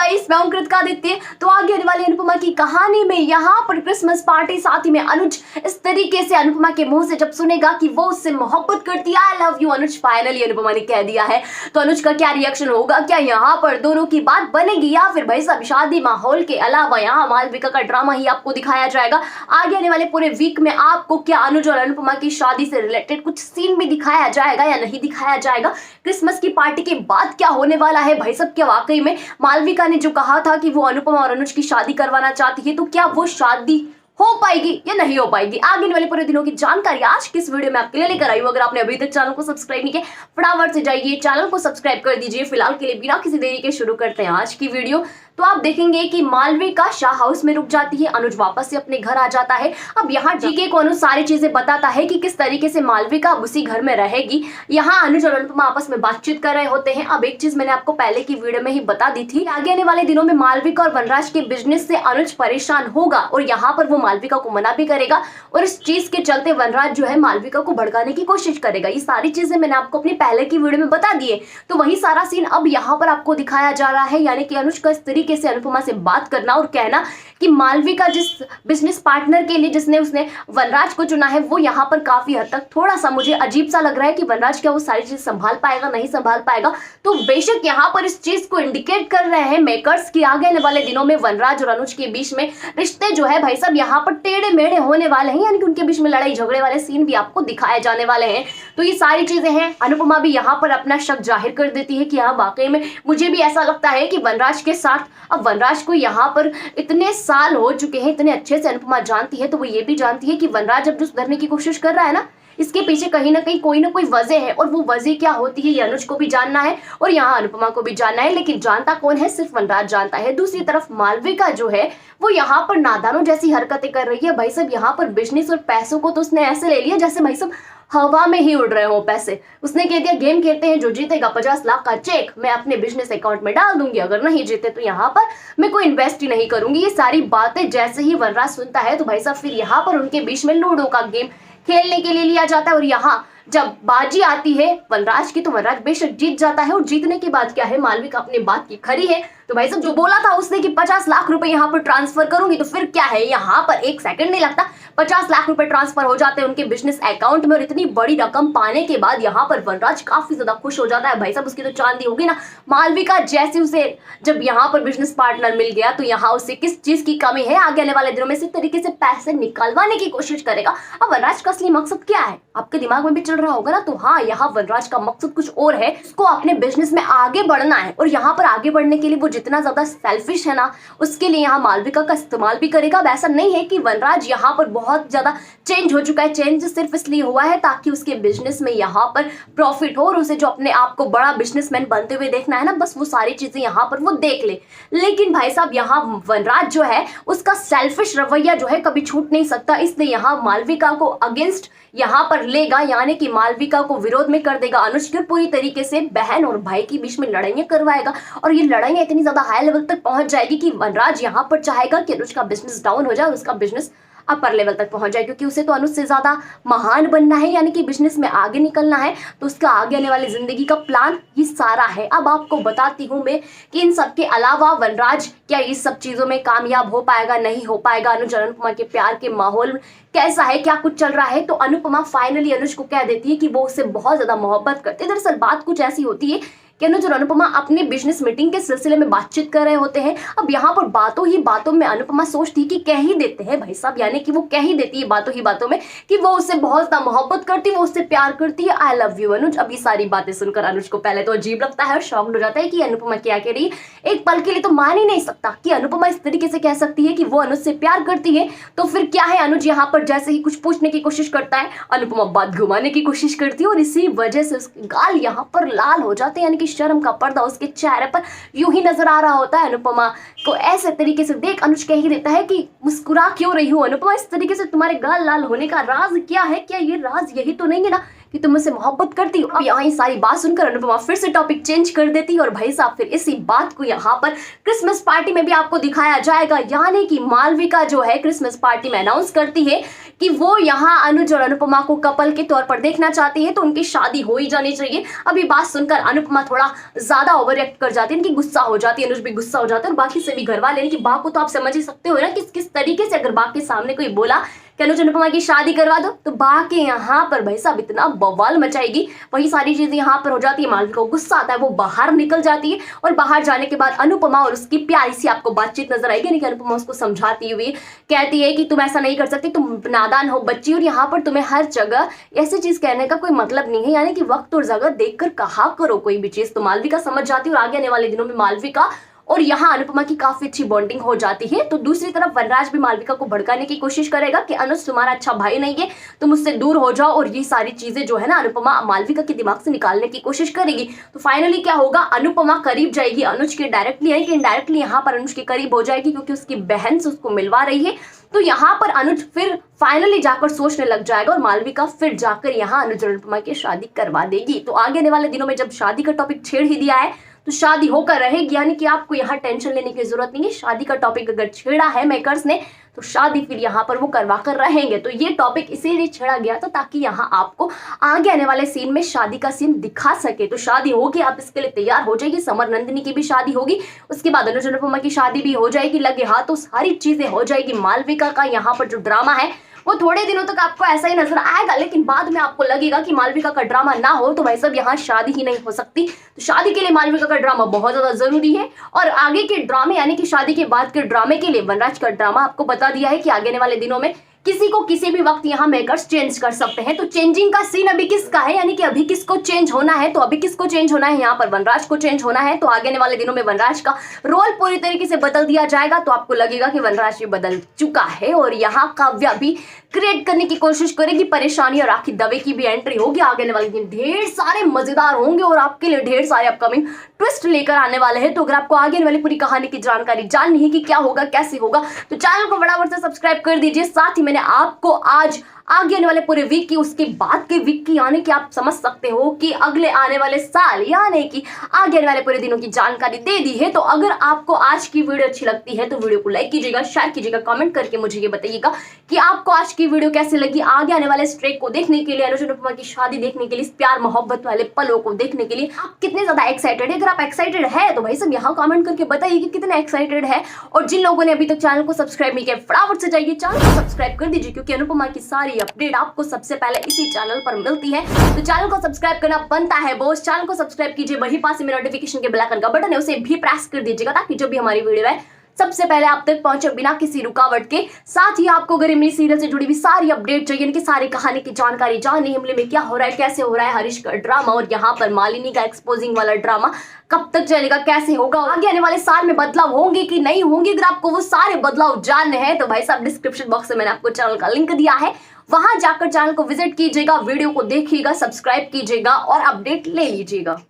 Guys, मैं हूं कृतिकादित्य। तो आगे आने वाली अनुपमा की कहानी में यहाँ पर क्रिसमस पार्टी, साथ ही में अनुज इस तरीके से अनुपमा के मुंह से जब सुनेगा कि वो उससे मोहब्बत करती है, I love you Anuj, finally Anupama ने कह दिया है, तो अनुज का क्या रिएक्शन होगा? क्या यहाँ पर दोनों की बात बनेगी या फिर भाई साहब शादी माहौल के अलावा यहाँ मालविका का ड्रामा ही आपको दिखाया जाएगा? आगे आने वाले पूरे वीक में आपको क्या अनुज और अनुपमा की शादी से रिलेटेड कुछ सीन भी दिखाया जाएगा या नहीं दिखाया जाएगा? क्रिसमस की पार्टी के बाद क्या होने वाला है भाई साहब? क्या वाकई में मालविका ने जो कहा था कि वो अनुपमा और अनुज की शादी करवाना चाहती है, तो क्या वो शादी हो पाएगी या नहीं हो पाएगी? आगे वाले पूरे दिनों की जानकारी आज किस वीडियो में आपके लिए लेकर आई हूं। अगर आपने अभी तक चैनल को सब्सक्राइब नहीं किया, फटाफट से जाइए चैनल को सब्सक्राइब कर दीजिए। फिलहाल के लिए बिना किसी देरी के शुरू करते हैं आज की वीडियो। तो आप देखेंगे कि मालविका शाह हाउस में रुक जाती है, अनुज वापस से अपने घर आ जाता है। अब यहाँ जीके को अनुज सारी चीजें बताता है कि किस तरीके से मालविका उसी घर में रहेगी। यहाँ अनुज और अनुपमा आपस में बातचीत कर रहे होते हैं। अब एक चीज मैंने आपको पहले की वीडियो में ही बता दी थी, आगे आने वाले दिनों में मालविका और वनराज के बिजनेस से अनुज परेशान होगा और यहाँ पर वो मालविका को मना भी करेगा और इस चीज के चलते वनराज जो है मालविका को भड़काने की कोशिश करेगा। ये सारी चीजें मैंने आपको अपनी पहले की वीडियो में बता दी है, तो वही सारा सीन अब यहाँ पर आपको दिखाया जा रहा है। यानी कि अनुज का इस तरीके से अनुपमा से बात करना और कहना कि मालविका जिस बिजनेस पार्टनर के लिए जिसने उसने वनराज को चुना है, वो यहाँ पर काफी हद तक थोड़ा सा मुझे अजीब सा लग रहा है कि वनराज क्या वो सारी चीज संभाल पाएगा, नहीं संभाल पाएगा। तो बेशक यहाँ पर इस चीज को इंडिकेट कर रहे हैं मेकर्स की आगे आने वाले दिनों में वनराज और अनुज के बीच में रिश्ते जो है भाई साहब यहाँ पर टेढ़े मेढ़े होने वाले हैं, यानी कि उनके बीच में लड़ाई झगड़े वाले सीन भी आपको दिखाए जाने वाले हैं। तो ये सारी चीजें हैं। अनुपमा भी यहाँ पर अपना शक जाहिर कर देती है कि हाँ वाकई में मुझे भी ऐसा लगता है कि वनराज के साथ, अब वनराज को यहाँ पर इतने साल हो चुके हैं, इतने अच्छे से अनुपमा जानती है, तो वो ये भी जानती है कि वनराज अब जो सुधरने की कोशिश कर रहा है ना, इसके पीछे कहीं ना कहीं कोई ना कोई वजह है और वो वजह क्या होती है ये अनुज को भी जानना है और यहाँ अनुपमा को भी जानना है। लेकिन जानता कौन है? सिर्फ वनराज जानता है। दूसरी तरफ मालविका जो है वो यहाँ पर नादानों जैसी हरकतें कर रही है। भाई साहब यहाँ पर बिजनेस और पैसों को तो उसने ऐसे ले लिया जैसे भाई साहब हवा में ही उड़ रहे हो पैसे। उसने कह दिया गेम खेलते हैं, जो जीतेगा 50 लाख का चेक मैं अपने बिजनेस अकाउंट में डाल दूंगी, अगर नहीं जीते तो यहाँ पर मैं कोई इन्वेस्ट ही नहीं करूंगी। ये सारी बातें जैसे ही वनराज सुनता है तो भाई साहब फिर यहाँ पर उनके बीच में लूडो का गेम खेलने के लिए लिया जाता है और यहाँ जब बाजी आती है वनराज की तो वनराज बेशक जीत जाता है और जीतने के बाद क्या है, मालविका अपनी बात की खरी है। तो भाई साहब जो बोला था उसने कि 50 लाख रुपए यहाँ पर ट्रांसफर करूंगी, तो फिर क्या है, यहाँ पर एक सेकंड नहीं लगता 50 लाख रुपए ट्रांसफर हो जाते हैं उनके बिजनेस अकाउंट में और इतनी बड़ी रकम पाने के बाद यहाँ पर वनराज काफी ज्यादा खुश हो जाता है। भाई साहब उसकी तो चांदी होगी ना। मालविका जैसे उसे जब यहाँ पर बिजनेस पार्टनर मिल गया तो यहाँ उसे किस चीज की कमी है, आगे आने वाले दिनों में इसी तरीके से पैसे निकलवाने की कोशिश करेगा। अब वनराज का असली मकसद क्या है आपके दिमाग में भी चल रहा होगा ना, तो हाँ यहाँ वनराज का मकसद कुछ और है, उसको अपने बिजनेस में आगे बढ़ना है और यहाँ पर आगे बढ़ने के लिए वो जितना ज्यादा सेल्फिश है ना, उसके लिए यहाँ मालविका का इस्तेमाल भी करेगा। अब ऐसा नहीं है कि वनराज यहाँ पर बहुत ज्यादा चेंज हो चुका है, चेंज सिर्फ इसलिए हुआ है ताकि उसके बिजनेस में यहाँ पर प्रॉफिट हो और उसे जो अपने आप को बड़ा बिजनेसमैन बनते हुए देखना है ना, बस वो सारी चीजें यहाँ पर वो देख ले। लेकिन भाई साहब यहाँ वनराज जो है उसका सेल्फिश रवैया जो है कभी छूट नहीं सकता, इसलिए यहाँ मालविका को अगेंस्ट यहाँ पर लेगा, यानी कि मालविका को विरोध में कर देगा अनुज के, पूरी तरीके से बहन और भाई के बीच में लड़ाइयां करवाएगा और ये लड़ाइयां इतनी ज्यादा हाई लेवल तक पहुंच जाएगी कि वनराज यहाँ पर चाहेगा कि अनुज का बिजनेस डाउन हो जाए और उसका बिजनेस अपर लेवल तक पहुंच जाए, क्योंकि उसे तो अनुज से ज्यादा महान बनना है, यानी कि बिजनेस में आगे निकलना है। तो उसका आगे आने वाली जिंदगी का प्लान ये सारा है। अब आपको बताती हूँ मैं कि इन सब के अलावा वनराज क्या इस सब चीजों में कामयाब हो पाएगा, नहीं हो पाएगा, अनुज और अनुपमा के प्यार के माहौल कैसा है, क्या कुछ चल रहा है। तो अनुपमा फाइनली अनुज को कह देती है कि वो उससे बहुत ज्यादा मोहब्बत करती है। दरअसल बात कुछ ऐसी होती है कि अनुज और अनुपमा अपने बिजनेस मीटिंग के सिलसिले में बातचीत कर रहे होते हैं। अब यहाँ पर बातों ही बातों में अनुपमा सोचती कि कह ही देते हैं भाई साहब, यानी कि वो कह ही देती है बातों ही बातों में कि वो उससे बहुत ज्यादा मोहब्बत करती है, वो उससे प्यार करती है, आई लव यू अनुज। अब ये सारी बातें सुनकर अनुज को पहले तो अजीब लगता है और शॉक्ड हो जाता है कि अनुपमा क्या कह रही है। एक पल के लिए तो मान ही नहीं सकता कि अनुपमा इस तरीके से कह सकती है कि वो अनुज से प्यार करती है। तो फिर क्या है, अनुज यहाँ पर जैसे ही कुछ पूछने की कोशिश करता है, अनुपमा बात घुमाने की कोशिश करती है और इसी वजह से उसके गाल यहाँ पर लाल हो जाते हैं, यानी कि शर्म का पर्दा उसके चेहरे पर यूं ही नजर आ रहा होता है। अनुपमा को ऐसे तरीके से देख अनुज कह ही देता है कि मुस्कुरा क्यों रही हो अनुपमा, इस तरीके से तुम्हारे गाल लाल होने का राज क्या है? क्या ये राज यही तो नहीं है ना कि तुम मुझसे मोहब्बत करती हो। अब यहाँ ये सारी बात सुनकर अनुपमा फिर से टॉपिक चेंज कर देती है और भाई साहब फिर इसी बात को यहाँ पर क्रिसमस पार्टी में भी आपको दिखाया जाएगा, यानी कि मालविका जो है क्रिसमस पार्टी में अनाउंस करती है कि वो यहाँ अनुज और अनुपमा को कपल के तौर पर देखना चाहती है, तो उनकी शादी हो ही जानी चाहिए। अभी बात सुनकर अनुपमा थोड़ा ज्यादा ओवर रिएक्ट कर जाती है, इनकी गुस्सा हो जाती है, अनुज भी गुस्सा हो जाता है और बाकी सभी घर वाले, इनकी बात को तो आप समझ ही सकते हो ना किस तरीके से अगर बात के सामने कोई बोला कि अनुज अनुपमा की शादी करवा दो तो बा के यहाँ पर भाई साहब इतना बवाल मचाएगी। वही सारी चीजें यहाँ पर हो जाती है, मालविका को गुस्सा आता है, वो बाहर निकल जाती है और बाहर जाने के बाद अनुपमा और उसकी प्यारी सी आपको बातचीत नजर आएगी, यानी कि अनुपमा उसको समझाती हुई कहती है कि तुम ऐसा नहीं कर सकती, तुम नादान हो बच्ची, और यहाँ पर तुम्हें हर जगह ऐसी चीज कहने का कोई मतलब नहीं है, यानी कि वक्त और जगह देखकर कहा करो कोई भी चीज। तो मालविका समझ जाती है और आगे आने वाले दिनों में मालविका और यहाँ अनुपमा की काफी अच्छी बॉन्डिंग हो जाती है। तो दूसरी तरफ वनराज भी मालविका को भड़काने की कोशिश करेगा कि अनुज तुम्हारा अच्छा भाई नहीं है, तुम उससे दूर हो जाओ, और ये सारी चीजें जो है ना अनुपमा मालविका के दिमाग से निकालने की कोशिश करेगी। तो फाइनली क्या होगा, अनुपमा करीब जाएगी अनुज के डायरेक्टली, यानी कि इनडायरेक्टली यहाँ पर अनुज के करीब हो जाएगी क्योंकि उसकी बहन से उसको मिलवा रही है। तो यहाँ पर अनुज फिर फाइनली जाकर सोचने लग जाएगा और मालविका फिर जाकर यहाँ अनुज और अनुपमा की शादी करवा देगी। तो आगे आने वाले दिनों में जब शादी का टॉपिक छेड़ ही दिया है तो शादी होकर रहेगी, यानी कि आपको यहाँ टेंशन लेने की जरूरत नहीं है। शादी का टॉपिक अगर छेड़ा है मेकर्स ने तो शादी फिर यहाँ पर वो करवा कर रहेंगे। तो ये टॉपिक इसीलिए छेड़ा गया था ताकि यहाँ आपको आगे आने वाले सीन में शादी का सीन दिखा सके। तो शादी होगी, आप इसके लिए तैयार हो जाएगी। समर नंदिनी की भी शादी होगी, उसके बाद अनुज अनुपमा की शादी भी हो जाएगी, लगे हाथ तो सारी चीजें हो जाएगी। मालविका का यहाँ पर जो ड्रामा है वो थोड़े दिनों तक आपको ऐसा ही नजर आएगा, लेकिन बाद में आपको लगेगा कि मालविका का ड्रामा ना हो तो भाई साहब यहाँ शादी ही नहीं हो सकती। तो शादी के लिए मालविका का ड्रामा बहुत ज्यादा जरूरी है, और आगे के ड्रामे यानी कि शादी के बाद के ड्रामे के लिए वनराज का ड्रामा आपको बता दिया है कि आगे आने वाले दिनों में किसी को किसी भी वक्त यहाँ मेकर्स चेंज कर सकते हैं। तो चेंजिंग का सीन अभी किसका है, यानी कि अभी किसको चेंज होना है, तो अभी किसको चेंज होना है, यहाँ पर वनराज को चेंज होना है। तो आगे आने वाले दिनों में वनराज का रोल पूरी तरीके से बदल दिया जाएगा, तो आपको लगेगा कि वनराज भी बदल चुका है और यहाँ काव्या भी क्रिएट करने की कोशिश करेगी परेशानी, और राखी दवे की भी एंट्री होगी। आगे आने वाले दिन ढेर सारे मजेदार होंगे और आपके लिए ढेर सारे अपकमिंग ट्विस्ट लेकर आने वाले हैं। तो अगर आपको आगे आने वाली पूरी कहानी की जानकारी जाननी है कि क्या होगा कैसे होगा तो चैनल को फटाफट से सब्सक्राइब कर दीजिए। साथ ही मैंने आपको आज आगे आने वाले पूरे वीक की, उसके बाद के वीक की, यानी कि आप समझ सकते हो कि अगले आने वाले साल यानी कि आगे आने वाले पूरे दिनों की जानकारी दे दी है। तो अगर आपको आज की वीडियो अच्छी लगती है तो वीडियो को लाइक कीजिएगा, शेयर कीजिएगा, कमेंट करके मुझे ये बताइएगा कि आपको आज की वीडियो कैसे लगी। आगे आने वाले स्ट्रेक को देखने के लिए, अनुज अनुपमा की शादी देखने के लिए, प्यार मोहब्बत वाले पलों को देखने के लिए आप कितने ज्यादा एक्साइटेड है। अगर आप एक्साइटेड है तो भाई सब यहाँ कमेंट करके बताइए कि कितने एक्साइटेड है। और जिन लोगों ने अभी तक चैनल को सब्सक्राइब नहीं किया फटाफट से जाइए चैनल को सब्सक्राइब कर दीजिए, क्योंकि अनुपमा की सारी अपडेट आपको सबसे पहले इसी चैनल पर मिलती है। तो चैनल को सब्सक्राइब करना बनता है बॉस, चैनल को सब्सक्राइब कीजिए, वही पास में नोटिफिकेशन के बेल आइकन का बटन है उसे भी प्रेस कर दीजिएगा ताकि जो भी हमारी वीडियो है सबसे पहले आप तक पहुंचे बिना किसी रुकावट के। साथ ही आपको अगर इमली सीरियल से जुड़ी हुई सारी अपडेट चाहिए, इनकी सारी कहानी की जानकारी जाननी, इमली में क्या हो रहा है, कैसे हो रहा है, हरीश का ड्रामा और यहाँ पर मालिनी का एक्सपोजिंग वाला ड्रामा कब तक चलेगा, कैसे होगा, आगे आने वाले साल में बदलाव होंगे कि नहीं होंगे, अगर आपको वो सारे बदलाव जानने हैं तो भाई साहब डिस्क्रिप्शन बॉक्स में मैंने आपको चैनल का लिंक दिया है, वहां जाकर चैनल को विजिट कीजिएगा, वीडियो को देखिएगा, सब्सक्राइब कीजिएगा और अपडेट ले लीजिएगा।